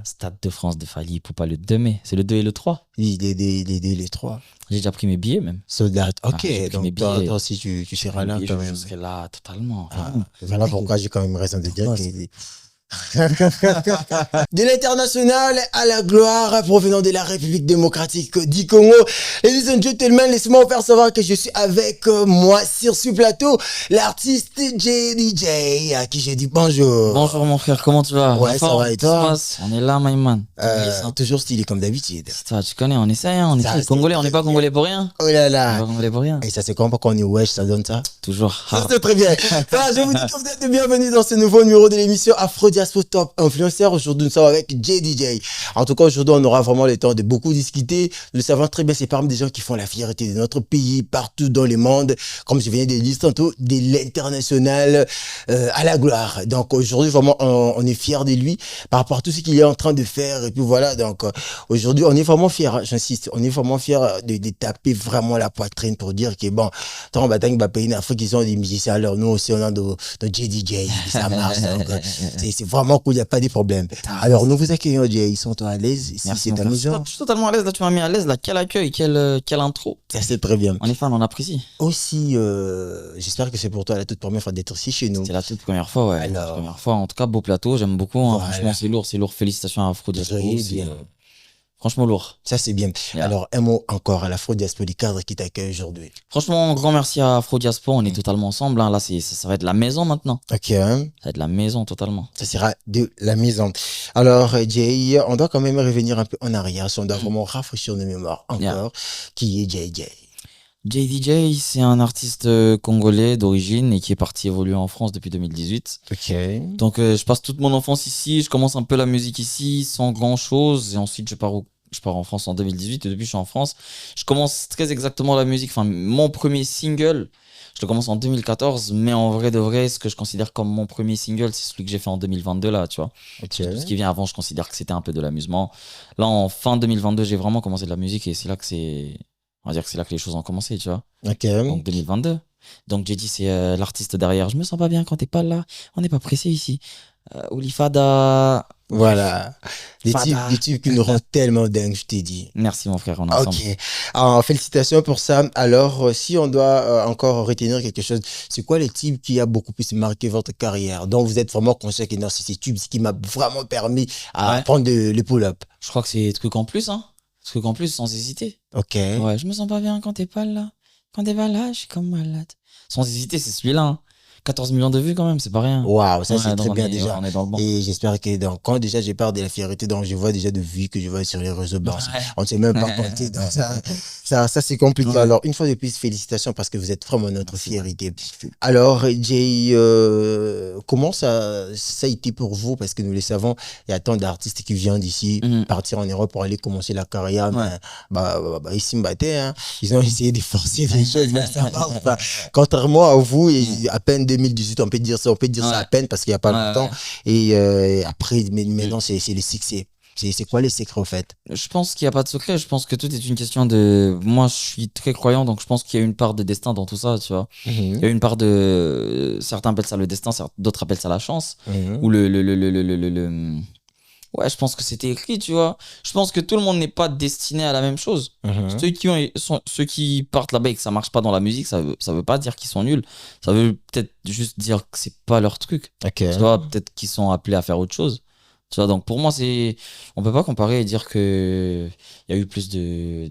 Stade de France de Fally Ipupa le 2 mai. C'est le 2 et le 3. Oui, les trois. J'ai déjà pris mes billets même. Soldat. Ok, j'ai pris mes donc toi billets. aussi, tu seras là Et quand je même. serai là totalement. Voilà pourquoi j'ai quand même raison de dire Pourquoi que... De l'international à la gloire provenant de la République démocratique du Congo. Ladies and gentlemen, laissez-moi vous faire savoir que je suis avec moi sur ce plateau, l'artiste JDJ, à qui j'ai dit bonjour. Bonjour mon frère, comment tu vas? Ouais, ça va et toi? On est là, my man. Toujours stylé comme d'habitude. Toi, tu connais, on essaie, hein, on Ça, essaie. Congolais, on n'est pas congolais pour rien. Oh là On n'est là. pas congolais pour rien. Et ça c'est comment qu'on est wesh, ça donne ça? Toujours. Ça, c'est très bien. Ça, je vous dis que vous êtes bienvenus dans ce nouveau numéro de l'émission Afro Diaspo Top Influenceur. Aujourd'hui, nous sommes avec JDJ. En tout cas, aujourd'hui, on aura vraiment le temps de beaucoup discuter. Nous le savons très bien, c'est parmi des gens qui font la fierté de notre pays, partout dans le monde. Comme je viens de le dire tantôt, de l'international à la gloire. Donc, aujourd'hui, vraiment, on est fiers de lui par rapport à tout ce qu'il est en train de faire. Et puis voilà, donc, aujourd'hui, on est vraiment fiers, hein, j'insiste, on est vraiment fiers de taper vraiment la poitrine pour dire que bon, tant bataille va payer une Afrique, ils ont des musiciens, alors nous aussi, on a de JDJ, ça marche. Donc, c'est vraiment cool, il n'y a pas de problème. Alors, nous vous accueillons, Jay, ils sont à l'aise, ici, Merci, c'est mon ta frère. maison. Je suis totalement à l'aise, là, tu m'as mis à l'aise, là. Quel accueil, quelle intro. Ça, c'est très bien. On est fan, on apprécie. Aussi, j'espère que c'est pour toi la toute première fois d'être ici chez nous. C'est la toute première fois, ouais. Alors. La première fois, en tout cas, beau plateau, j'aime beaucoup. Hein. Voilà. Franchement, c'est lourd. Félicitations à Afro Diaspo. Très c'est, bien. franchement, lourd. Ça, c'est bien. Yeah. Alors, un mot encore à l'Afro Diaspo du cadre qui t'accueille aujourd'hui. Franchement, grand merci à Afro Diaspo. On est totalement ensemble. Hein. Là, ça va être la maison maintenant. Ok, hein? Ça va être la maison totalement. Ça sera de la maison. Alors, Jay, on doit quand même revenir un peu en arrière, si on doit vraiment rafraîchir nos mémoires encore. Yeah. Qui est JJ? JDJ, c'est un artiste congolais d'origine et qui est parti évoluer en France depuis 2018. Ok. Donc, je passe toute mon enfance ici. Je commence un peu la musique ici sans grand chose. Et ensuite, je pars en France en 2018 et depuis je suis en France, je commence très exactement la musique. Enfin, mon premier single, je le commence en 2014, mais en vrai de vrai, ce que je considère comme mon premier single, c'est celui que j'ai fait en 2022 là, tu vois. Ok. Tout ce qui vient avant, je considère que c'était un peu de l'amusement. Là, en fin 2022, j'ai vraiment commencé de la musique et c'est là que on va dire que c'est là que les choses ont commencé, tu vois. Ok. Donc 2022. Donc j'ai dit c'est l'artiste derrière. Je me sens pas bien quand t'es pas là. On n'est pas pressé ici. Olifada. Voilà. Fada. Des types qui nous rendent tellement dingue, je t'ai dit. Merci mon frère, on est ensemble. Ok. Alors, félicitations pour ça. Alors, si on doit encore retenir quelque chose, c'est quoi les types qui a beaucoup plus marqué votre carrière, dont vous êtes vraiment conscient que non, c'est ces tubes qui m'a vraiment permis à prendre le pull-up? Je crois que c'est truc en plus, hein. Truc en plus sans hésiter. Ok. Ouais, je me sens pas bien quand t'es pas là. Quand t'es pas là, je suis comme malade. Sans hésiter, c'est celui-là. Hein. 14 millions de vues quand même, c'est pas rien. Waouh, ça Ouais, c'est donc très bien déjà. On est dans le bon. Et j'espère que quand déjà j'ai peur de la fierté, donc je vois déjà de vues que je vois sur les réseaux, bon, on ne sait même pas compter. Donc ça c'est compliqué. Ouais. Alors, une fois de plus, félicitations parce que vous êtes vraiment notre fierté. Alors, Jay, comment ça a été pour vous? Parce que nous le savons, il y a tant d'artistes qui viennent d'ici, partir en Europe pour aller commencer la carrière. Ouais. Mais, ici, hein. Ils ont essayé de forcer des choses, mais ça marche pas. Contrairement à vous, et à peine 2018, on peut dire ça à peine parce qu'il n'y a pas longtemps. Et après, maintenant, c'est le succès. C'est quoi les secrets au fait? Je pense qu'il n'y a pas de secret. Je pense que tout est une question de. Moi, je suis très croyant, donc je pense qu'il y a une part de destin dans tout ça, tu vois. Il y a une part de. Certains appellent ça le destin, d'autres appellent ça la chance. Ou Ouais, je pense que c'était écrit, tu vois. Je pense que tout le monde n'est pas destiné à la même chose. Ceux qui partent là-bas et que ça marche pas dans la musique, ça veut pas dire qu'ils sont nuls. Ça veut peut-être juste dire que c'est pas leur truc. Okay. Tu vois, peut-être qu'ils sont appelés à faire autre chose. Tu vois, donc pour moi, on peut pas comparer et dire que il y a eu plus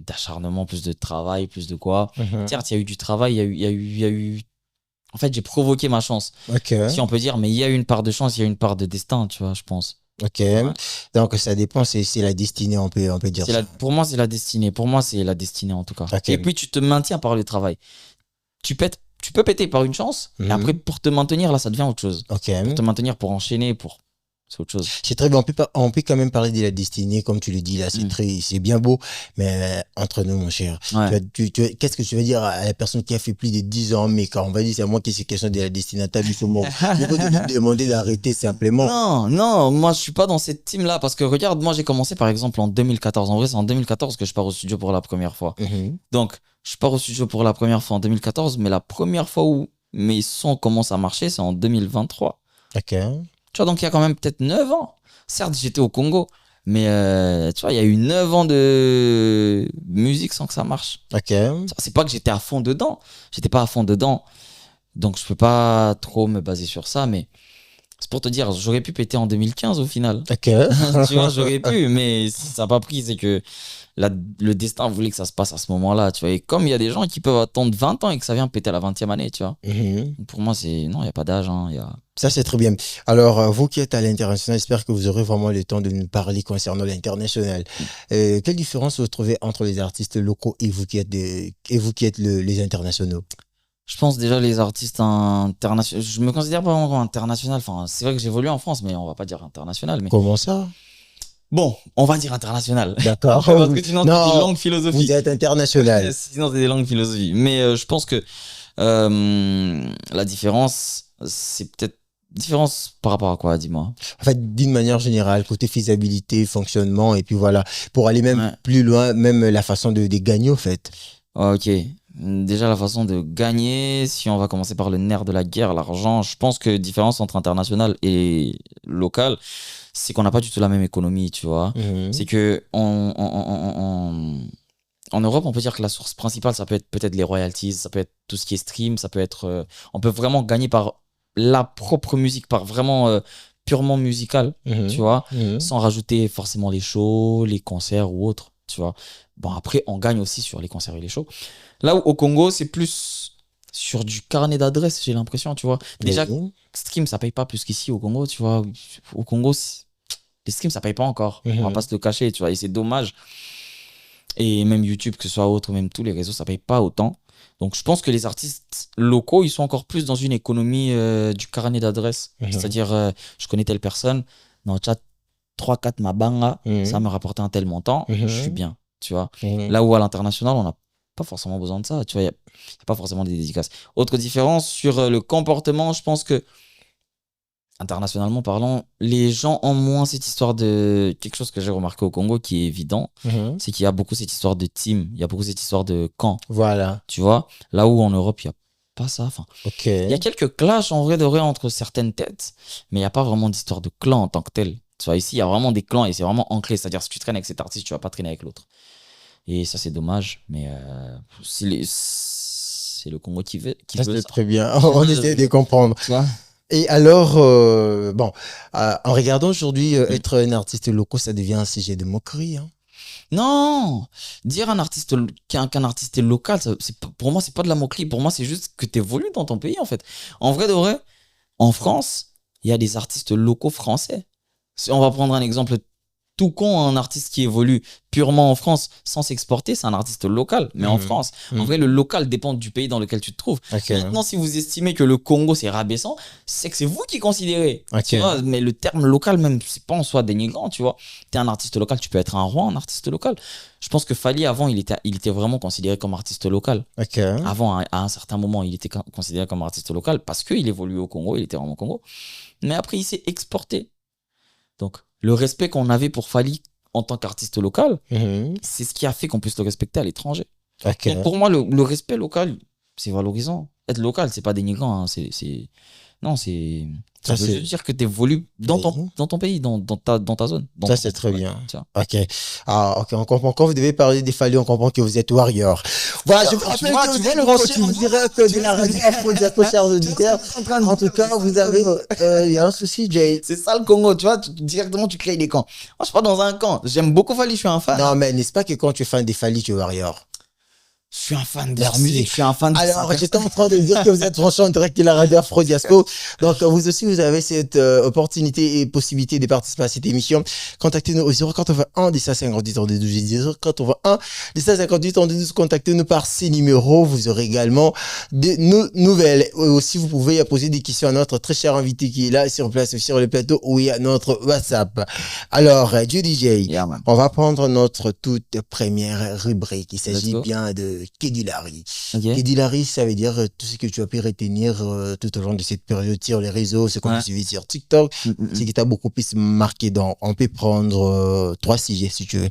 d'acharnement, plus de travail, plus de quoi. Certes, il y a eu du travail, il y a eu. En fait, j'ai provoqué ma chance. Si on peut dire, mais il y a eu une part de chance, il y a une part de destin, tu vois, je pense. Ok, donc ça dépend, c'est la destinée, on peut dire ça. Pour moi, c'est la destinée. Pour moi, c'est la destinée en tout cas. Okay. Et puis, tu te maintiens par le travail. Tu peux péter par une chance, et après, pour te maintenir, là, ça devient autre chose. Pour te maintenir, pour enchaîner, c'est autre chose. C'est très bien. On peut quand même parler de la destinée, comme tu le dis là. C'est bien beau, mais entre nous, mon cher, qu'est-ce que tu veux dire à la personne qui a fait plus de 10 ans, mais quand on va dire c'est à moi qui c'est question de la destinée, t'as vu ce mot. Il faut te demander d'arrêter simplement. Non, moi je suis pas dans cette team là parce que regarde, moi j'ai commencé par exemple en 2014. En vrai, c'est en 2014 que je pars au studio pour la première fois. Donc, je pars au studio pour la première fois en 2014, mais la première fois où mes sons commencent à marcher, c'est en 2023. Ok. Tu vois, donc il y a quand même peut-être 9 ans. Certes, j'étais au Congo, Mais tu vois, il y a eu 9 ans de musique sans que ça marche. Ok. C'est pas que j'étais à fond dedans. J'étais pas à fond dedans. Donc je peux pas trop me baser sur ça. Mais c'est pour te dire, j'aurais pu péter en 2015 au final. Ok. Tu vois, j'aurais pu. Mais si ça n'a pas pris, c'est que le destin voulait que ça se passe à ce moment-là. Tu vois. Et comme il y a des gens qui peuvent attendre 20 ans et que ça vient péter à la 20e année, tu vois. Pour moi, non, il n'y a pas d'âge. Hein, Ça, c'est très bien. Alors, vous qui êtes à l'international, j'espère que vous aurez vraiment le temps de nous parler concernant l'international. Quelle différence vous trouvez entre les artistes locaux et vous qui êtes, les internationaux? Je pense déjà les artistes internationaux. Je me considère pas vraiment international. Enfin, c'est vrai que j'évolue en France, mais on va pas dire international. Mais Comment ça? bon, on va dire international. D'accord. Parce que sinon, c'est des langues philosophiques. Vous êtes international. Sinon, c'est des langues philosophiques. Mais je pense que la différence, c'est peut-être différence par rapport à quoi, dis-moi. En fait, d'une manière générale, côté faisabilité, fonctionnement, et puis voilà, pour aller même plus loin, même la façon de gagner, au fait. Ok. Déjà, la façon de gagner, si on va commencer par le nerf de la guerre, l'argent, je pense que différence entre international et local, c'est qu'on n'a pas du tout la même économie, tu vois. C'est que en Europe, on peut dire que la source principale, ça peut être peut-être les royalties, ça peut être tout ce qui est stream, ça peut être. On peut vraiment gagner par la propre musique, par vraiment purement musical, tu vois, sans rajouter forcément les shows, les concerts ou autres, tu vois. Bon, après, on gagne aussi sur les concerts et les shows. Là où au Congo, c'est plus sur du carnet d'adresses, j'ai l'impression, tu vois. Déjà, stream, ça paye pas plus qu'ici au Congo, tu vois. Au Congo, les streams, ça paye pas encore. On va pas se le cacher, tu vois. Et c'est dommage. Et même YouTube, que ce soit autre, même tous les réseaux, ça paye pas autant. Donc, je pense que les artistes locaux, ils sont encore plus dans une économie du carnet d'adresses. C'est-à-dire, je connais telle personne, dans le chat, 3-4 mabanga, ça me rapporte un tel montant, je suis bien, tu vois. Là où à l'international, on n'a pas forcément besoin de ça, tu vois, il n'y a pas forcément des dédicaces. Autre différence sur le comportement, je pense que internationalement parlant, les gens ont moins cette histoire de quelque chose que j'ai remarqué au Congo qui est évident, c'est qu'il y a beaucoup cette histoire de team, il y a beaucoup cette histoire de camp. Voilà. Tu vois, là où en Europe, il n'y a pas ça. Enfin, il y a quelques clashs en vrai de vrai entre certaines têtes, mais il n'y a pas vraiment d'histoire de clan en tant que tel. Tu vois, ici, il y a vraiment des clans et c'est vraiment ancré. C'est-à-dire, si tu traînes avec cet artiste, tu vas pas traîner avec l'autre. Et ça, c'est dommage, mais c'est le Congo qui veut ça. Ça. C'est très bien. On essaie de comprendre. Tu vois. Et alors, en regardant aujourd'hui, être un artiste local, ça devient un sujet de moquerie. Hein. Non, dire qu'un artiste est local, pour moi, c'est pas de la moquerie. Pour moi, c'est juste que tu évolues dans ton pays, en fait. En vrai de vrai, en France, il y a des artistes locaux français. Si on va prendre un exemple tout con, un artiste qui évolue purement en France sans s'exporter, c'est un artiste local, mais en France. En vrai, le local dépend du pays dans lequel tu te trouves. Maintenant, si vous estimez que le Congo, c'est rabaissant, c'est que c'est vous qui considérez. Tu vois, mais le terme local, même, c'est pas en soi dénigrant, tu vois. T'es un artiste local, tu peux être un roi, un artiste local. Je pense que Fally, avant, il était vraiment considéré comme artiste local. Avant, à un certain moment, il était considéré comme artiste local parce qu'il évoluait au Congo, il était vraiment au Congo. Mais après, il s'est exporté. Donc, le respect qu'on avait pour Fally en tant qu'artiste local, c'est ce qui a fait qu'on puisse le respecter à l'étranger. Donc pour moi, le respect local, c'est valorisant. Être local, c'est pas dénigrant. Hein. Non, c'est. Ça veut juste dire que tu évolues dans ton pays, dans ta zone. Ça, c'est très bien. Ok. Ok, on comprend. Quand vous devez parler des Fally, on comprend que vous êtes warrior. Voilà, je vous rappelle que vous êtes branché en direct de la radio Afro-Diaspora, chers auditeurs. En tout cas, vous avez, il y a un souci, Jay. C'est ça le Congo, tu vois, directement tu crées des camps. Moi, je suis pas dans un camp. J'aime beaucoup Fally, je suis un fan. Non, mais n'est-ce pas que quand tu es fan des Fally, tu es warrior? Je suis un fan de leur musique, je suis un fan de Alors, j'étais en train de dire que vous êtes branché en direct de la radio Afro-Diaspora. Donc, vous aussi, vous avez cette opportunité et possibilité de participer à cette émission. Contactez-nous au 081 1758 12 081 1758 12. Contactez-nous par ces numéros. Vous aurez également des nouvelles. Aussi, vous pouvez poser des questions à notre très cher invité qui est là sur place sur le plateau où il y a notre WhatsApp. Alors, DJ, on va prendre notre toute première rubrique. Il s'agit bien de Kédulari. Kédulari, ça veut dire tout ce que tu as pu retenir tout au long de cette période sur les réseaux, ce qu'on a suivi sur TikTok, ce qui t'a beaucoup plus marqué dans. On peut prendre 3 sujets si tu veux.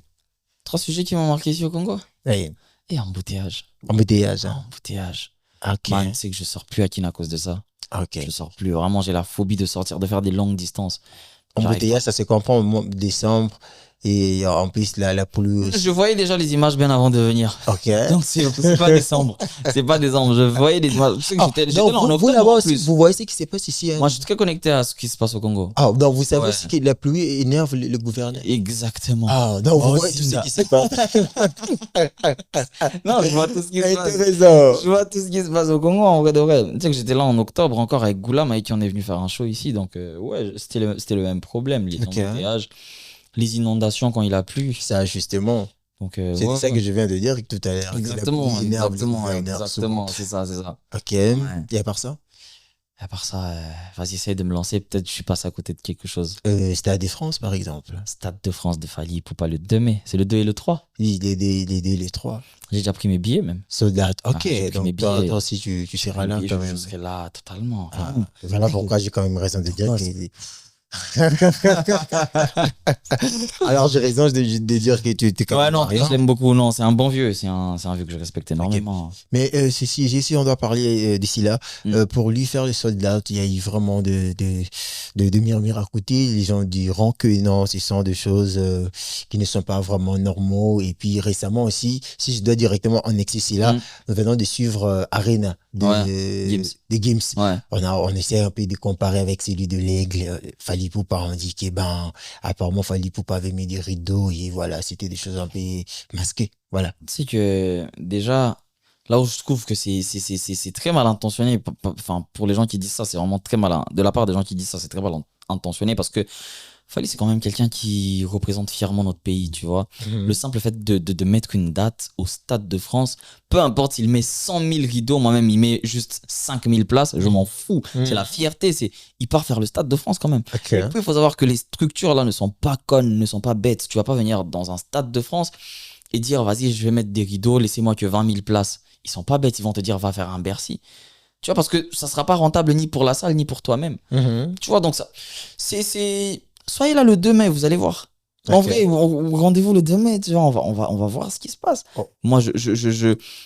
3 sujets qui m'ont marqué ici au Congo? Oui. Et embouteillage. Embouteillage. Embouteillage. Ok. Man, c'est que je sors plus à Kin à cause de ça. Ok. Je sors plus. Vraiment, j'ai la phobie de sortir, de faire des longues distances. Embouteillage, ça se comprend au mois de décembre. Et en plus, la pluie aussi. Je voyais déjà les images bien avant de venir. Ok. Donc, c'est pas décembre. C'est pas décembre. Je voyais les images. Je sais que j'étais là en vous octobre là-bas en aussi, plus. vous voyez ce qui se passe ici. Hein? Moi, je suis très connecté à ce qui se passe au Congo. Ah, donc vous savez Ouais. aussi que la pluie énerve le gouverneur. Exactement. Ah, donc vous Oh, voyez c'est tout ce ça. qui se passe. Non, je vois tout ce qui se passe. Intéressant. Je vois tout ce qui se passe au Congo en vrai de vrai. Tu sais que j'étais là en octobre encore avec Goulam, avec qui on est venu faire un show ici. Donc, ouais, c'était le même problème. Les Ok. embouteillages, les inondations quand il a plu. Ça, justement. Donc, C'est ouais, ça ouais. que je viens de dire tout à l'heure. que la Exactement, pluie énerve le exactement, gouverneur exactement. C'est ça, c'est ça. souvent. Ok. Et à part ça, À part ça, vas-y, essaye de me lancer. Peut-être je suis passé à côté de quelque chose. Stade de France, par exemple. Stade de France de Fally Ipupa le 2 mai. C'est le 2 et le 3. Oui, les trois. J'ai déjà pris mes billets même. Soldats. Ok. j'ai pris mes Donc, toi billets. aussi, tu seras là Et quand je même. serai là totalement. Ah, voilà pourquoi j'ai quand même raison de dire Ouais, que. Alors, j'ai raison de dire que tu étais quand Ouais, même non, mariant. je l'aime beaucoup. Non, c'est un bon vieux. C'est un vieux que je respecte énormément. Mais si on doit parler d'ici là, pour lui faire le sold out, il y a eu vraiment de murmures à côté. Les gens diront que non, ce sont des choses qui ne sont pas vraiment normaux. Et puis récemment aussi, si je dois directement en excès là, nous venons de suivre Arena de Games. Ouais. On essaie un peu de comparer avec celui de l'Aigle. Fally Ipupa, on dit que apparemment Fally Ipupa avait mis des rideaux et voilà, c'était des choses un peu masquées. Voilà. Tu sais que déjà, là où je trouve que c'est très mal intentionné, enfin, pour les gens qui disent ça, c'est vraiment très mal, de la part des gens qui disent ça, c'est très mal intentionné parce que Fally, c'est quand même quelqu'un qui représente fièrement notre pays, tu vois. Le simple fait de mettre une date au Stade de France, peu importe s'il met 100 000 rideaux, moi-même, il met juste 5 000 places, je m'en fous. C'est la fierté, il part faire le Stade de France quand même. Ok. Et puis, il faut savoir que les structures là ne sont pas connes, ne sont pas bêtes. Tu vas pas venir dans un Stade de France et dire, vas-y, je vais mettre des rideaux, laissez-moi que 20 000 places. Ils sont pas bêtes, ils vont te dire, va faire un Bercy. Tu vois, parce que ça sera pas rentable ni pour la salle, ni pour toi-même. Tu vois, donc ça, c'est... Soyez là le 2 mai, vous allez voir. En Ok. vrai, rendez-vous le 2 mai, tu vois, on va voir ce qui se passe. Oh. Moi,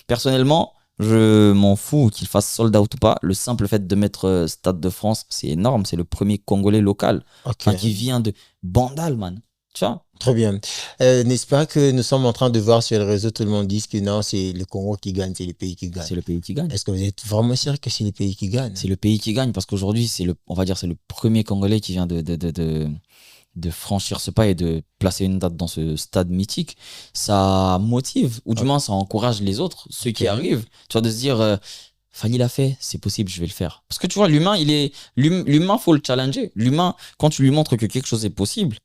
personnellement, je m'en fous qu'il fasse sold out ou pas. Le simple fait de mettre Stade de France, c'est énorme. C'est le premier Congolais local Ok. enfin, qui vient de Bandal, man. Tu vois? Très bien. N'est-ce pas que nous sommes en train de voir sur les réseaux, tout le monde dit que non, c'est le Congo qui gagne, c'est le pays qui gagne. C'est le pays qui gagne. Est-ce que vous êtes vraiment sûr que c'est le pays qui gagne? C'est le pays qui gagne parce qu'aujourd'hui, on va dire, c'est le premier Congolais qui vient de franchir ce pas et de placer une date dans ce stade mythique. Ça motive, ou du moins ça encourage les autres, ceux qui arrivent, tu vois, de se dire, Fally l'a fait, c'est possible, je vais le faire. Parce que tu vois, l'humain, faut le challenger. L'humain, quand tu lui montres que quelque chose est possible,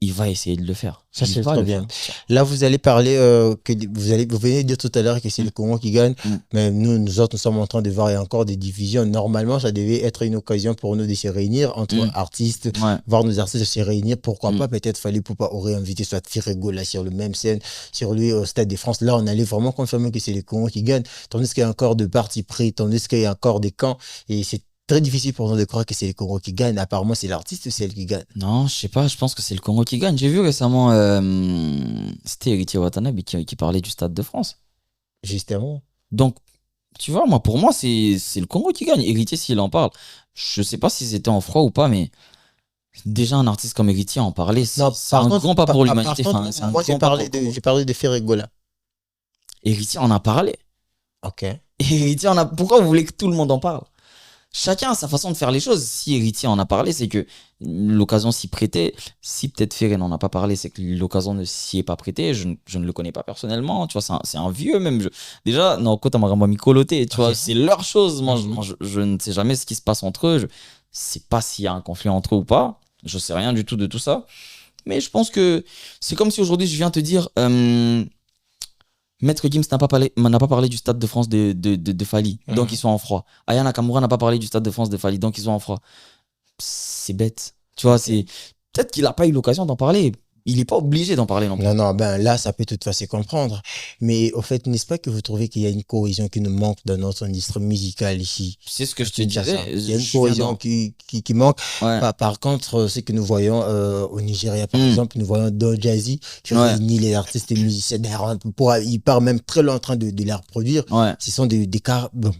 il va essayer de le faire. Ça, Il c'est va très le bien. faire. Là, vous allez parler, vous venez de dire tout à l'heure que c'est le Congo qui gagne, mais nous autres, nous sommes en train de voir, il y a encore des divisions. Normalement, ça devait être une occasion pour nous de se réunir entre artistes, Ouais. voir nos artistes se réunir. Pourquoi pas, peut-être Fally Ipupa aurait invité soit Firego là sur le même scène, sur lui au Stade de France. Là, on allait vraiment confirmer que c'est le Congo qui gagne, tandis qu'il y a encore de partis pris, tandis qu'il y a encore des camps, et c'est très difficile pour nous de croire que c'est le Congo qui gagne. Apparemment, c'est l'artiste ou c'est elle qui gagne. Non, je sais pas, je pense que c'est le Congo qui gagne. J'ai vu récemment, c'était Héritier Watanabe qui parlait du Stade de France. Justement. Donc, tu vois, pour moi, c'est le Congo qui gagne. Héritier, s'il en parle, je sais pas si c'était en froid ou pas, mais déjà un artiste comme Héritier en parler, c'est un grand pas pour l'humanité. Enfin, c'est un moi, grand pas pour- j'ai parlé de Firego là. Héritier en a parlé. Ok. Héritier en a. Pourquoi vous voulez que tout le monde en parle? Chacun a sa façon de faire les choses. Si Héritier en a parlé, c'est que l'occasion s'y prêtait. Si peut-être Ferré n'en a pas parlé, c'est que l'occasion ne s'y est pas prêtée. Je ne le connais pas personnellement. Tu vois, c'est un vieux même. Déjà, non, quand on m'a mis coloté, tu vois, c'est leur chose. Moi, je ne sais jamais ce qui se passe entre eux. Je sais pas s'il y a un conflit entre eux ou pas. Je sais rien du tout de tout ça. Mais je pense que c'est comme si aujourd'hui je viens te dire. Maître Gims n'a pas parlé du Stade de France de Fally, donc ils sont en froid. Aya Nakamura n'a pas parlé du Stade de France de Fally, donc ils sont en froid. C'est bête. Tu vois, c'est peut-être qu'il n'a pas eu l'occasion d'en parler. Il n'est pas obligé d'en parler non plus. Non, ben là, ça peut tout à fait comprendre. Mais au fait, n'est-ce pas que vous trouvez qu'il y a une cohésion qui nous manque dans notre industrie musicale ici? C'est ce que je te dire ça. disais. Il y a une cohésion qui manque. Ouais. Par contre, ce que nous voyons au Nigeria, par exemple, nous voyons Don Jazzy qui réunit les artistes et musiciens. Il part même très loin en train de les reproduire. Ouais. Ce sont des cas... Bon,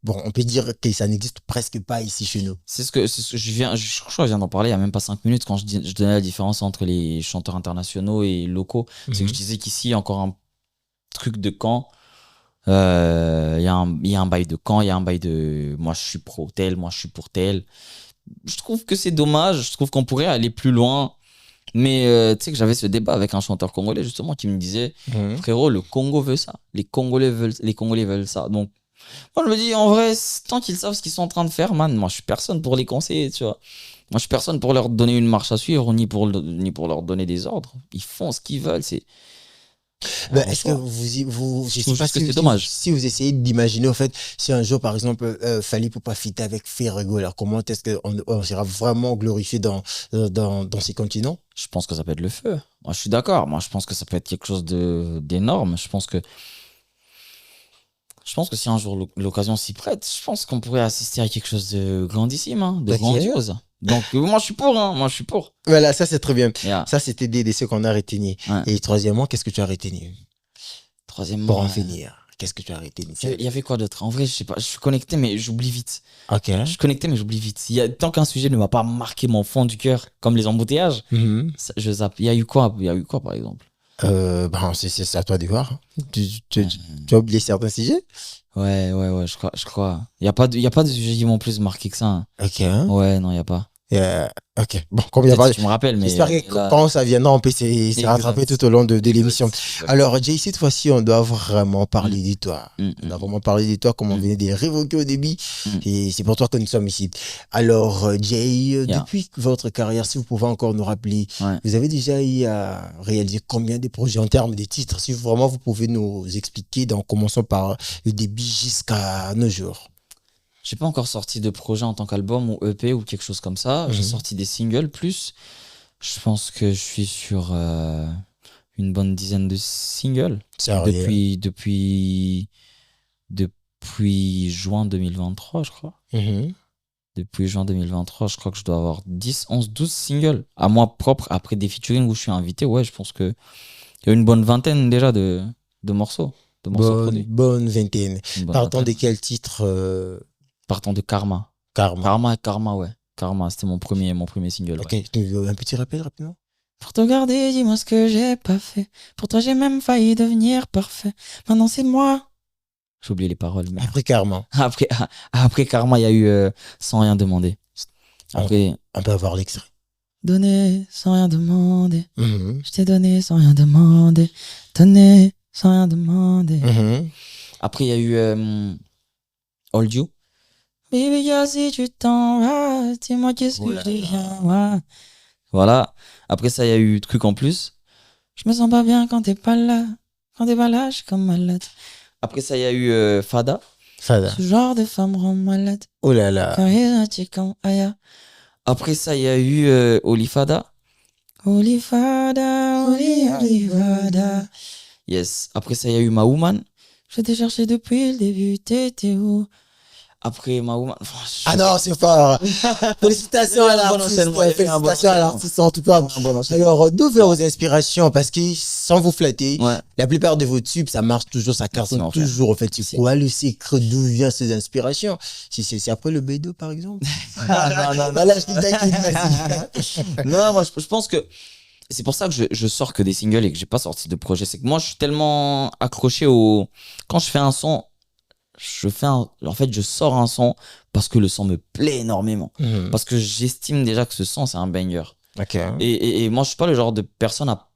Bon, on peut dire que ça n'existe presque pas ici chez nous. C'est ce que je crois que je viens d'en parler il y a même pas 5 minutes quand je donnais la différence entre les chanteurs internationaux et locaux. C'est que je disais qu'ici, il y a encore un truc de camp. Il y a un bail de camp, il y a un bail de moi je suis pro tel, moi je suis pour tel. Je trouve que c'est dommage, je trouve qu'on pourrait aller plus loin. Mais tu sais que j'avais ce débat avec un chanteur congolais justement qui me disait frérot, le Congo veut ça, les Congolais veulent ça. Donc moi je me dis en vrai, tant qu'ils savent ce qu'ils sont en train de faire, man, moi je suis personne pour les conseiller, tu vois. Moi je suis personne pour leur donner une marche à suivre ni pour leur donner des ordres. Ils font ce qu'ils veulent, c'est Est-ce que je sais pas que c'est dommage. Si vous essayez d'imaginer, en fait, si un jour, par exemple, Fally Ipupa fit avec Ferrego, alors comment est-ce qu'on sera vraiment glorifié dans ces continents? Je pense que ça peut être le feu. Moi, je suis d'accord. Moi, je pense que ça peut être quelque chose d'énorme. Je pense que si un jour l'occasion s'y prête, je pense qu'on pourrait assister à quelque chose de grandissime, hein, de grandiose. Donc, moi, je suis pour, hein. Moi, je suis pour. Voilà, ça, c'est très bien. Yeah. Ça, c'était des décès qu'on a retenus. Ouais. Et troisièmement, qu'est-ce que tu as retenu? Troisièmement. Pour en finir, qu'est-ce que tu as retenu? Il y avait quoi d'autre? En vrai, je sais pas. Je suis connecté, mais j'oublie vite. Ok. Je suis connecté, mais j'oublie vite. Tant qu'un sujet ne m'a pas marqué mon fond du cœur, comme les embouteillages, je zappe. Il y a eu quoi, par exemple? C'est à toi de voir. Tu as oublié certains sujets? Ouais, je crois. Il y a pas de sujets qui m'ont plus marqué que ça. Hein. Ok. Ouais, non, il y a pas. Ok. Bon, combien Tu me rappelles, mais. J'espère que quand ça viendra, on peut se rattraper tout au long de l'émission. Alors, Jay, cette fois-ci, on doit vraiment parler de toi. On doit vraiment parler de toi, comme on venait de révoquer au début. Et c'est pour toi que nous sommes ici. Alors, Jay, depuis votre carrière, si vous pouvez encore nous rappeler, vous avez déjà eu à réaliser combien de projets en termes de titres? Si vraiment vous pouvez nous expliquer, donc commençons par le début jusqu'à nos jours. J'ai pas encore sorti de projet en tant qu'album ou EP ou quelque chose comme ça. J'ai sorti des singles plus. Je pense que je suis sur une bonne dizaine de singles. Depuis juin 2023, je crois. Depuis juin 2023, je crois que je dois avoir 10, 11, 12 singles à moi propre. Après des featuring où je suis invité, ouais, je pense qu'il y a une bonne vingtaine déjà de morceaux. Bonne vingtaine. Partant de quel titre Partant de Karma. Karma, ouais. Karma, c'était mon premier single. Ok, un petit rappel rapidement. Pour te garder, dis-moi ce que j'ai pas fait. Pour toi, j'ai même failli devenir parfait. Maintenant, c'est moi. J'ai oublié les paroles. Mais... Après Karma. Après Karma, il y a eu Sans rien demander. Après... On peut avoir l'extrait. Donner sans rien demander. Je t'ai donné sans rien demander. Donner sans rien demander. Après, il y a eu Hold You. Baby girl, si tu t'en vas, dis-moi qu'est-ce que je deviens. Voilà. Après ça, il y a eu truc en plus. Je me sens pas bien quand t'es pas là. Quand t'es pas là, je suis comme malade. Après ça, il y a eu Fada. Ce genre de femme rend malade. Oh là là. Après ça, il y a eu Olifada. Olifada. Yes. Après ça, il y a eu Ma Woman. Je t'ai cherché depuis le début, t'étais où? Après Ma Woman. Ah non, c'est fort. Félicitations à l'artiste. Félicitations à l'artiste en tout cas. Alors, d'où viennent vos inspirations? Parce que sans vous flatter, la plupart de vos tubes, ça marche toujours, ça cartonne toujours. En fait, c'est quoi le secret? D'où viennent ces inspirations? Si c'est après le B2 par exemple? Non, là, non, moi, je pense que c'est pour ça que je sors que des singles et que j'ai pas sorti de projet. C'est que moi, je suis tellement accroché quand je fais un son, en fait, je sors un son parce que le son me plaît énormément. Parce que j'estime déjà que ce son, c'est un banger. Okay. Et moi, je suis pas le genre de personne à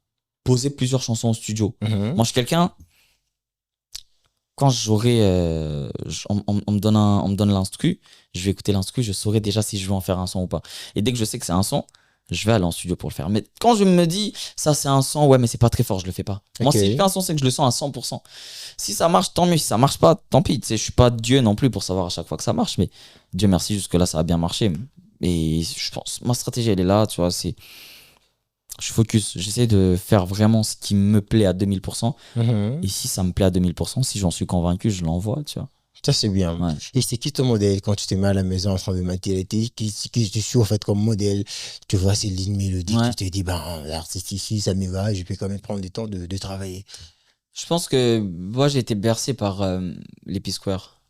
poser plusieurs chansons au studio. Moi, je suis quelqu'un, quand j'aurai, on me donne l'instru, je vais écouter l'instru, je saurai déjà si je veux en faire un son ou pas. Et dès que je sais que c'est un son, je vais aller en studio pour le faire. Mais quand je me dis, ça c'est un son, ouais, mais c'est pas très fort, je le fais pas. Moi, si je fais un son, c'est que je le sens à 100%. Si ça marche, tant mieux. Si ça marche pas, tant pis. Tu sais, je suis pas Dieu non plus pour savoir à chaque fois que ça marche, mais Dieu merci, jusque-là, ça a bien marché. Et je pense, ma stratégie, elle est là, tu vois, je focus. J'essaie de faire vraiment ce qui me plaît à 2000%. Et si ça me plaît à 2000%, si j'en suis convaincu, je l'envoie, tu vois. Ça, c'est bien. Ouais. Et c'est qui ton modèle quand tu te mets à la maison en train de mater? Qui tu suis en fait comme modèle? Tu vois ces lignes mélodiques, tu te dis, l'artiste ici, ça me va, je peux quand même prendre du temps de travailler. Je pense que moi, j'ai été bercé par les P-Square.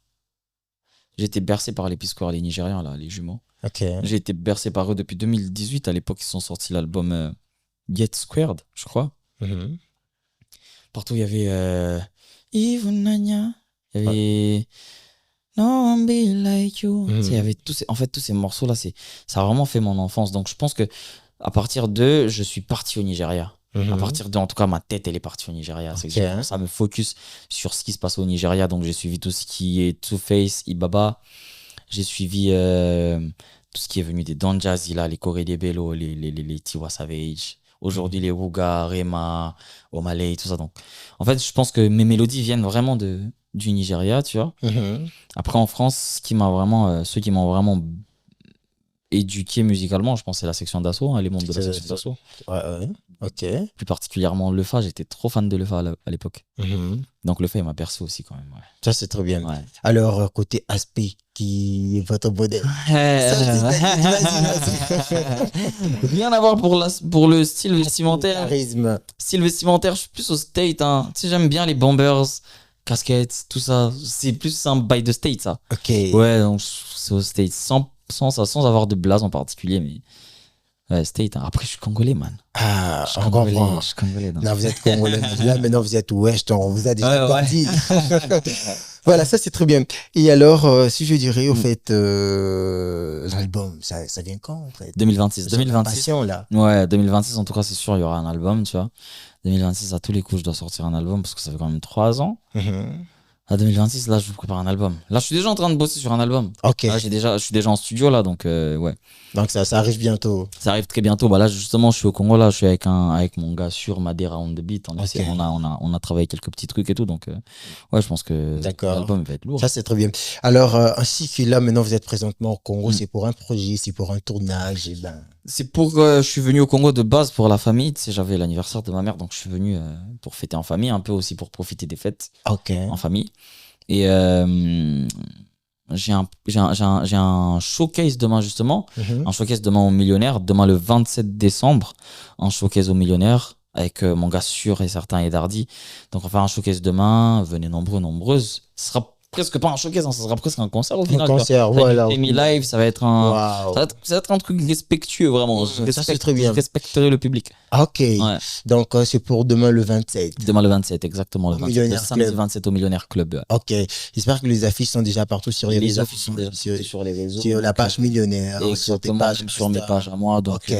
J'ai été bercé par les P-Square, les Nigérians, là, les jumeaux. Ok. J'ai été bercé par eux depuis 2018. À l'époque, ils sont sortis l'album Get Squared, je crois. Mhm. Partout, il y avait Even Nanya. Il y avait No One Be Like You. Tu sais, il y avait en fait, tous ces morceaux-là, ça a vraiment fait mon enfance. Donc, je pense que à partir de, je suis parti au Nigeria. À partir de, en tout cas, ma tête, elle est partie au Nigeria. C'est que ça me focus sur ce qui se passe au Nigeria. Donc, j'ai suivi tout ce qui est Two-Face, Ibaba. J'ai suivi tout ce qui est venu des Don Jazzy, là, les Corée des Bello, les Tiwa Savage. Aujourd'hui, les Wuga, Rema, Omalay, tout ça. Donc, en fait, je pense que mes mélodies viennent vraiment du Nigeria, tu vois. Après, en France, ceux qui m'ont vraiment éduqué musicalement, je pense que c'est la section d'assaut, les membres de la section d'assaut. Ouais. Ok. Plus particulièrement Lefa, j'étais trop fan de Lefa à l'époque. Donc Lefa, il m'a percé aussi quand même. Ouais. Ça, c'est très bien. Ouais. Alors, côté aspect, qui est votre modèle? Rien à voir pour le style vestimentaire. Charisme. Style vestimentaire, je suis plus au state. Hein. Tu sais, j'aime bien les bombers, casquettes, tout ça. C'est plus un bail de state, ça. Ok. Ouais, donc c'est au state. Sans avoir de blaze en particulier, mais ouais, state. Hein. Après, je suis congolais, man. Ah, on comprend. Je suis congolais. Non, vous êtes congolais. Là, maintenant, vous êtes ouest. On vous a déjà dit. Voilà, ça, c'est très bien. Et alors, si je dirais, au fait, l'album, ça vient quand, en fait? 2026. 2026. Passion, là. Ouais, 2026, en tout cas, c'est sûr, il y aura un album, tu vois. 2026, à tous les coups, je dois sortir un album parce que ça fait quand même 3 ans. À 2026, là, je vous prépare un album. Là, je suis déjà en train de bosser sur un album. Ok. Là, je suis déjà en studio, là, donc ouais. Donc, ça arrive bientôt. Ça arrive très bientôt. Bah, là, justement, je suis au Congo, là, je suis avec mon gars sur Madera on the beat. Ok. On a travaillé quelques petits trucs et tout, donc ouais, je pense que l'album va être lourd. Ça, c'est très bien. Alors, ainsi que là, maintenant, vous êtes présentement au Congo, c'est pour un projet, c'est pour un tournage, et ben. C'est pour je suis venu au Congo de base pour la famille. Tu sais, j'avais l'anniversaire de ma mère, donc je suis venu pour fêter en famille, un peu aussi pour profiter des fêtes en famille. Et j'ai un showcase demain, justement. Un showcase demain au Millionnaire. Demain, le 27 décembre. Un showcase au Millionnaire avec mon gars Sûr et certain et Dardy. Donc, on va faire un showcase demain. Venez nombreux, nombreuses. Ce sera presque pas un showcase, hein, ça sera presque un concert au final. Un concert, voilà. Live, ça va être un truc respectueux, vraiment. Ça, c'est très bien. Je respecterai le public. Ok. Ouais. Donc, c'est pour demain le 27. Demain le 27, exactement. Le samedi 27 au Millionnaire Club. Ouais. Ok. J'espère que les affiches sont déjà partout sur les réseaux. Affiches sont déjà sur les réseaux. Sur la page Millionnaire. Exactement, sur mes pages à moi. Donc,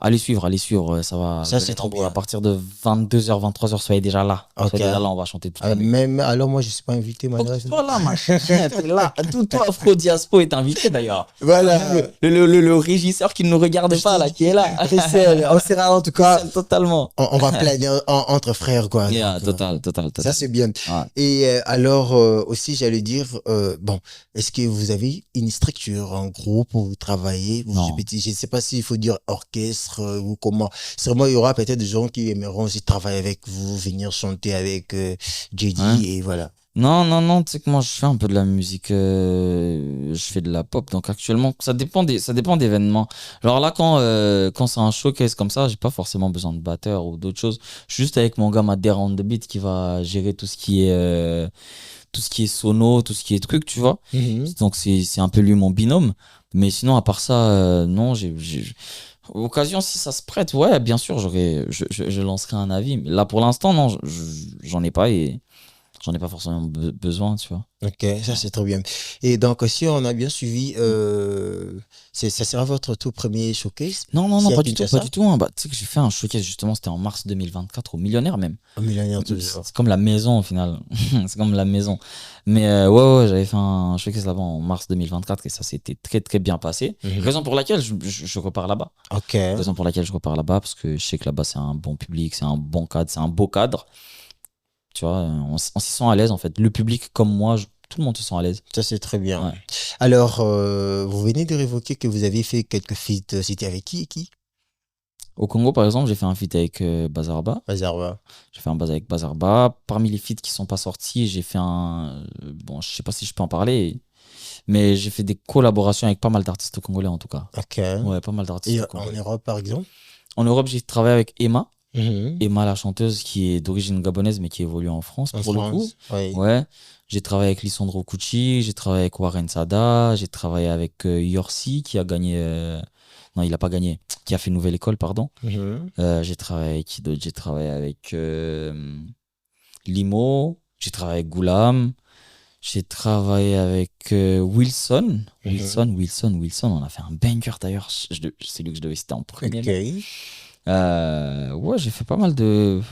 allez suivre, ça va. Ça, c'est trop bien. À partir de 22h, 23h, soyez déjà là. Ok. Soyez déjà là, on va chanter tout Même, alors, moi, je ne suis pas invité, malgré ça. Toi, là, machin. T'es là. Tout toi, Afro Diaspo est invité, d'ailleurs. Voilà. Le régisseur qui ne nous regarde pas, là, qui est là. On sera, en tout cas. Totalement. On va planer entre frères, quoi. Yeah, total. Ça, c'est bien. Ouais. Et alors, aussi, j'allais dire, bon, est-ce que vous avez une structure, un groupe où vous travaillez? Non. Je ne sais pas s'il faut dire orchestre ou comment. Sûrement, il y aura peut-être des gens qui aimeront aussi travailler avec vous, venir chanter avec JD et voilà. Non, tu sais que moi je fais un peu de la musique, je fais de la pop, donc actuellement ça dépend d'événements. Genre là quand c'est un showcase comme ça, j'ai pas forcément besoin de batteur ou d'autres choses. Je suis juste avec mon gars Madera on the beat qui va gérer tout ce qui est sono, tout ce qui est truc, tu vois. Donc c'est un peu lui mon binôme. Mais sinon à part ça, non, occasion si ça se prête, ouais, bien sûr, je lancerai un avis. Mais là pour l'instant non, j'en ai pas et j'en ai pas forcément besoin, tu vois. Ok, ça c'est très bien. Et donc, si on a bien suivi, ça sera votre tout premier showcase? Non, pas du tout. Hein. Bah, tu sais que j'ai fait un showcase, justement, c'était en mars 2024, au Millionnaire même. Au Millionnaire, toujours. C'est comme la maison, au final. C'est comme la maison. Mais ouais, j'avais fait un showcase là-bas en mars 2024 et ça s'était très, très bien passé. Raison pour laquelle je repars là-bas. Ok. Raison pour laquelle je repars là-bas, parce que je sais que là-bas, c'est un bon public, c'est un bon cadre, c'est un beau cadre. Tu vois, on s'y sent à l'aise en fait. Le public comme moi, tout le monde se sent à l'aise. Ça c'est très bien. Ouais. Alors, vous venez de révoquer que vous avez fait quelques feats. C'était avec qui et qui? Au Congo par exemple, j'ai fait un feat avec Bazarba. J'ai fait un buzz avec Bazarba. Parmi les feats qui sont pas sortis, j'ai fait bon, je sais pas si je peux en parler, mais j'ai fait des collaborations avec pas mal d'artistes congolais en tout cas. Ok. Ouais, pas mal d'artistes. Et en Europe par exemple? En Europe, j'ai travaillé avec Emma. Emma, la chanteuse, qui est d'origine gabonaise, mais qui évolue en France, pour le coup. Oui. Ouais. J'ai travaillé avec Lisandro Cucci, j'ai travaillé avec Warren Sada, j'ai travaillé avec Yorsi, qui a gagné. Non, il a pas gagné. Qui a fait Nouvelle École, pardon. J'ai travaillé avec qui d'autre? J'ai travaillé avec Limo, j'ai travaillé avec Goulam, j'ai travaillé avec Wilson. Wilson, on a fait un banger d'ailleurs. C'est lui que je devais citer en premier. Ouais, j'ai fait pas mal de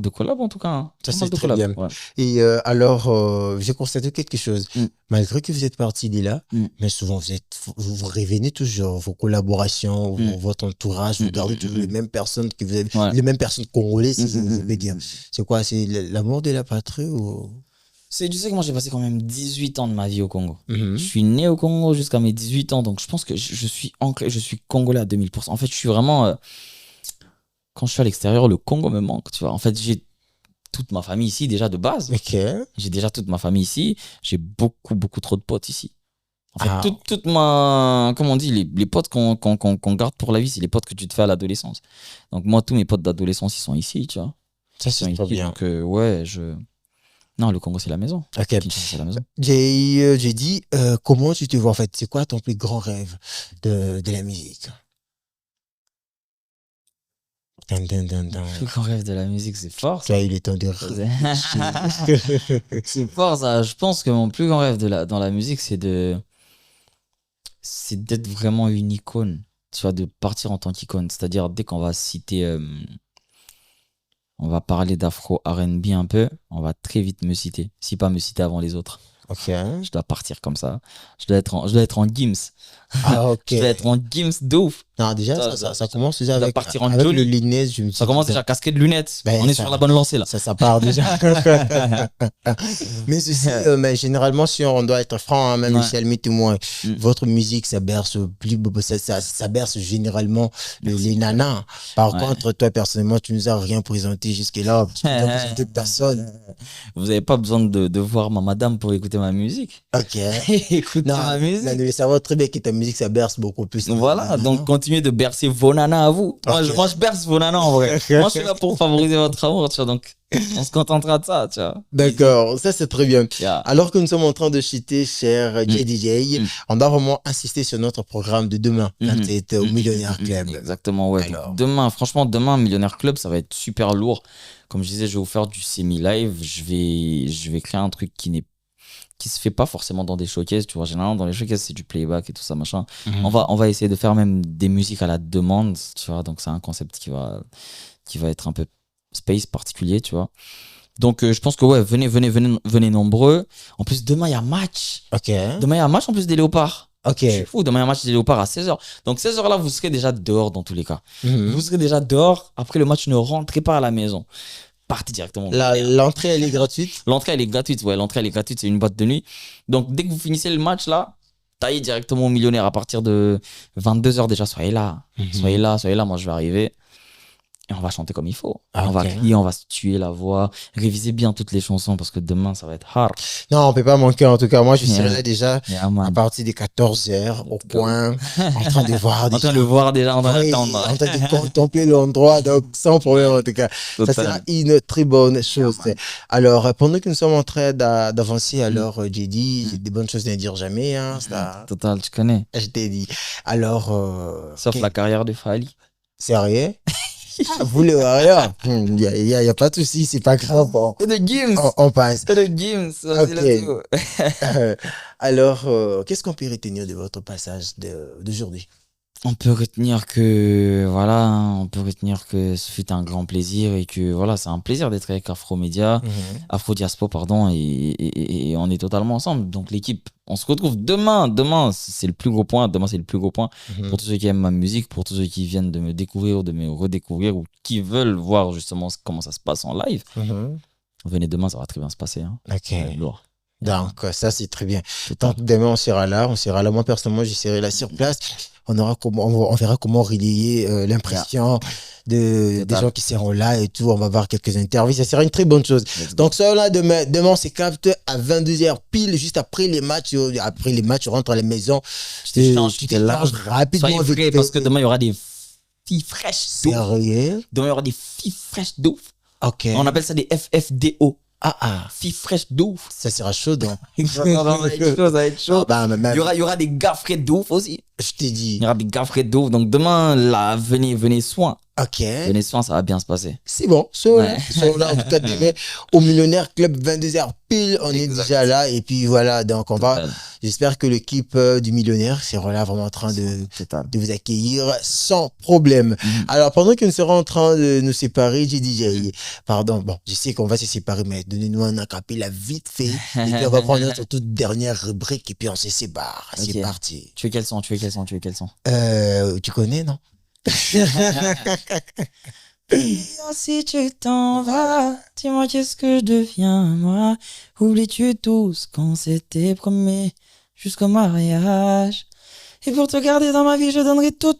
collabs en tout cas. Hein. Ça, Pas c'est mal de très collabs. bien. Ouais. Et alors, j'ai constaté quelque chose. Malgré que vous êtes parti de là, mais souvent vous revenez toujours, vos collaborations, votre entourage, vous gardez toujours les mêmes personnes que vous avez, les mêmes personnes congolaises, si je veux dire. C'est quoi? C'est l'amour de la patrie ou... Tu sais que moi j'ai passé quand même 18 ans de ma vie au Congo. Je suis né au Congo jusqu'à mes 18 ans, donc je pense que je suis ancré, je suis congolais à 2000%. En fait, je suis vraiment... quand je suis à l'extérieur, le Congo me manque, tu vois. En fait, j'ai toute ma famille ici déjà de base. J'ai déjà toute ma famille ici. J'ai beaucoup trop de potes ici. En fait, toute ma... Comment on dit, les potes qu'on garde pour la vie, c'est les potes que tu te fais à l'adolescence. Donc moi, tous mes potes d'adolescence, ils sont ici, tu vois. Ça, c'est trop bien. Donc ouais, Non, le Congo, c'est la maison. C'est la maison. J'ai dit, comment tu te vois en fait? C'est quoi ton plus grand rêve de la musique? Le plus grand rêve de la musique, c'est fort. Tu as eu le temps de c'est fort, ça. Je pense que mon plus grand rêve dans la musique, c'est d'être vraiment une icône. Tu vois, de partir en tant qu'icône. C'est-à-dire, dès qu'on va citer... on va parler d'afro R&B un peu, on va très vite me citer, si pas me citer avant les autres. Je dois partir comme ça. Je dois être en Gims. Je dois être en Gims de ouf. Non, déjà, ça commence déjà avec le lunettes. Ça commence déjà casquette de lunettes. On est sur la bonne lancée là. Ça part déjà. Mais ceci, mais généralement, si on doit être franc, hein, même Michel, moi, votre musique, ça berce ça berce généralement les nanas. Par contre, toi, personnellement, tu nous as rien présenté jusque-là. Tu nous as présenté personne. Vous n'avez pas besoin de voir ma madame pour écouter ma musique. Écoute ma musique. Nous le savons très bien que ta musique, ça berce beaucoup plus. Voilà, donc continuez de bercer vos nanas à vous. Moi, je berce vos nanas en vrai. Moi, je suis là pour favoriser votre amour, tu vois, donc on se contentera de ça, tu vois. D'accord, ça c'est très bien. Alors que nous sommes en train de chuter, cher JDJ, on doit vraiment insister sur notre programme de demain, c'est au Millionnaire Club. Exactement, ouais. Demain, franchement, Millionnaire Club, ça va être super lourd. Comme je disais, je vais vous faire du semi-live. Je vais créer un truc qui se fait pas forcément dans des showcases, tu vois. Généralement, dans les showcases, c'est du playback et tout ça, machin. On va essayer de faire même des musiques à la demande, tu vois. Donc, c'est un concept qui va être un peu space particulier, tu vois. Donc, je pense que, ouais, venez nombreux. En plus, demain, il y a match. Demain, il y a un match en plus des Léopards. Je suis fou, demain, il y a un match des Léopards à 16h. Donc, 16h là, vous serez déjà dehors dans tous les cas. Vous serez déjà dehors. Après le match, ne rentrez pas à la maison. Partez directement. L'entrée, elle est gratuite? L'entrée, elle est gratuite, ouais. L'entrée, elle est gratuite, c'est une boîte de nuit. Donc, dès que vous finissez le match, là, taillez directement au Millionnaire à partir de 22h déjà. Soyez là. Soyez là. Moi, je vais arriver. Et on va chanter comme il faut. On va crier, on va se tuer la voix. Révisez bien toutes les chansons parce que demain, ça va être hard. Non, on peut pas manquer. En tout cas, moi, je serai là déjà à partir de 14h au point, en train de voir. En train de voir déjà, en train d'attendre. En train de contempler l'endroit, donc sans problème en tout cas. Ça sera une très bonne chose. Alors, pendant que nous sommes en train d'avancer, alors, j'ai dit, j'ai des bonnes choses à dire jamais. Hein, Total, tu connais. Je t'ai dit. Alors... sauf la carrière de Fali. Sérieux? Vous les Warriors, il y a pas de souci, c'est pas grave. C'est de Gims. On passe. C'est de Gims. Alors, qu'est-ce qu'on peut retenir de votre passage d'aujourd'hui? On peut retenir que ce fut un grand plaisir et que voilà, c'est un plaisir d'être avec Afromédia, Afrodiaspo, pardon, et on est totalement ensemble. Donc l'équipe, on se retrouve demain, c'est le plus gros point. Demain, c'est le plus gros point pour tous ceux qui aiment ma musique, pour tous ceux qui viennent de me découvrir ou de me redécouvrir ou qui veulent voir justement comment ça se passe en live. Venez demain, ça va très bien se passer. Hein. Lourd. Donc ça, c'est très bien. Donc demain, on sera là. Moi, personnellement, je serai là sur place. On verra comment relayer l'impression des gens qui seront là et tout. On va voir quelques interviews. Ça sera une très bonne chose. Donc, ça là, demain, on se capte à 22h pile, juste après les matchs. Après les matchs, on rentre à la maison. Tu te lances rapidement. Soyez prêts parce que demain, il y aura des filles fraîches de ouf. Sérieux? Il doit y avoir des filles fraîches de ouf. Ok. On appelle ça des FFDO. Ah. Filles fraîches de ouf. Ça sera chaud, donc. Ça va être chaud. Bah, mais même, Il y aura des gars frais de ouf aussi. je t'ai dit. Il y aura des gars frais de ouf. Donc demain, là, venez soin. Ok. Venez soin, ça va bien se passer. C'est bon. Ouais. Là, en tout cas, demain, au Millionnaire Club 22h pile, on est déjà là. Et puis voilà, donc on va. J'espère que l'équipe du Millionnaire sera là vraiment en train de vous accueillir sans problème. Alors, pendant que nous serons en train de nous séparer, j'ai dit, pardon, bon, je sais qu'on va se séparer, mais donnez-nous un acapella vite fait. Et puis on va prendre notre toute dernière rubrique et puis on se sépare. Ok. C'est parti. Tu veux quel son? Tu connais, non? Si tu t'en vas, dis-moi qu'est-ce que je deviens, moi. Oublies-tu tout ce qu'on s'était promis jusqu'au mariage. Et pour te garder dans ma vie, je donnerai tout.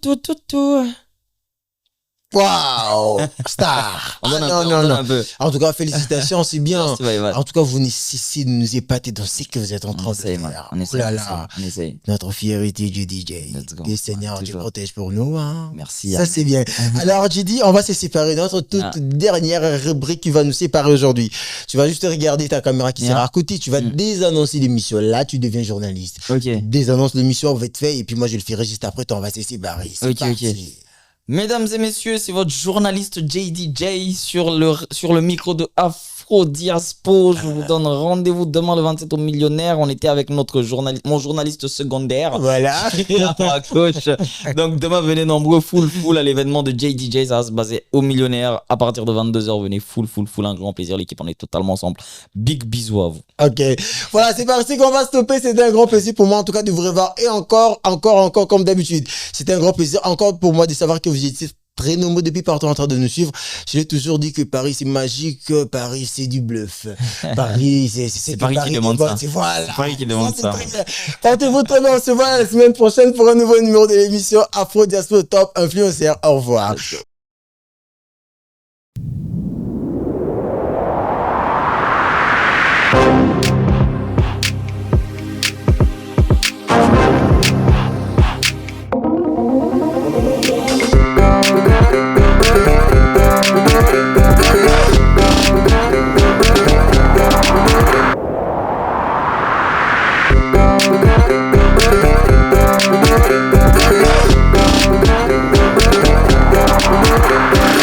Waouh! Star! On donne non. un peu. En tout cas, félicitations, c'est bien. Merci, ouais. En tout cas, vous nécessitez de nous épater dans ce que vous êtes en train de faire. On essaie. Oh là là. On essaye. Notre fierté du DJ. Let's go. Que le Seigneur tu Toujours. protège pour nous. Hein. Merci. Ça, c'est bien. Alors, j'ai dit, on va se séparer. Notre toute dernière rubrique qui va nous séparer aujourd'hui. Tu vas juste regarder ta caméra qui sera à côté. Tu vas désannoncer l'émission. Là, tu deviens journaliste. Ok. Désannonce l'émission, on va être fait. Et puis moi, je le ferai juste après. Toi, on va se séparer. C'est Ok. parti. Mesdames et messieurs, c'est votre journaliste JDJ sur le micro de Afro Diaspo. Je vous donne rendez-vous demain le 27 au Millionnaire. On était avec mon journaliste secondaire. Voilà. À gauche. Donc demain, venez nombreux, full à l'événement de JDJ. Ça va se baser au Millionnaire. À partir de 22h, venez full. Un grand plaisir. L'équipe, on est totalement ensemble. Big bisous à vous. Ok. Voilà, c'est parti qu'on va stopper. C'était un grand plaisir pour moi, en tout cas, de vous revoir. Et encore, comme d'habitude. C'était un grand plaisir encore pour moi de savoir que vous étiez très nombreux depuis partout en train de nous suivre. Je l'ai toujours dit que Paris, c'est magique. Paris, c'est du bluff. Paris, c'est Paris qui demande ça. Voilà. C'est Paris qui demande ça. Portez-vous très bien. On se voit la semaine prochaine pour un nouveau numéro de l'émission Afro Diaspo Top Influenceur. Au revoir.